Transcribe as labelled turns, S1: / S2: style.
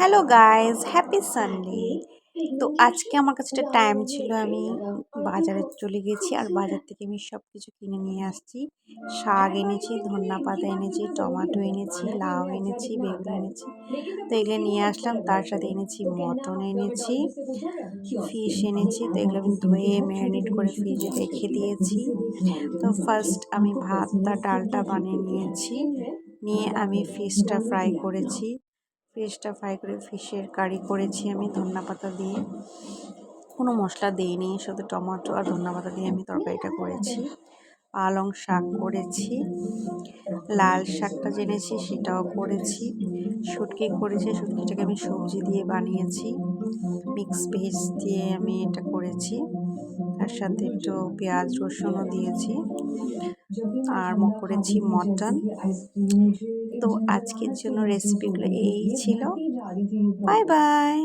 S1: Hello guys, happy Sunday. তো আজকে আমার কাছে একটা টাইম ছিল, আমি বাজারে চলে গেছি আর বাজার থেকে আমি সব কিছু কিনে নিয়ে আসছি। শাক এনেছি, ধনিয়া পাতা এনেছি, টমেটো এনেছি, লাউ এনেছি, বেগুন এনেছি। তো এগুলো নিয়ে আসলাম, তার সাথে এনেছি মটন এনেছি, ফিশ এনেছি। তো এগুলো আমি ধুয়ে ম্যারিনেট করে ফ্রিজে রেখে দিয়েছি। তো ফার্স্ট আমি ভাতটা ডালটা বানিয়ে নিয়েছি, নিয়ে আমি ফিশটা ফ্রাই করেছি। ফিশটা ফ্রাই করে ফিশের কারি করেছি আমি ধনিয়া পাতা দিয়ে, কোনো মশলা দিইনি, শুধু টমেটো আর ধনিয়া পাতা দিয়ে আমি তরকারিটা করেছি। পালং শাক করেছি, লাল শাকটা জেনেছি সেটাও করেছি, শুটকি করেছি, শুটকিটাকে আমি সবজি দিয়ে বানিয়েছি, মিক্স ভেজ দিয়ে আমি এটা করেছি। তার সাথে একটু পেঁয়াজ রসুনও দিয়েছি আর করেছি মটন। তো আজকের জন্য রেসিপিগুলো এই ছিল। Bye bye.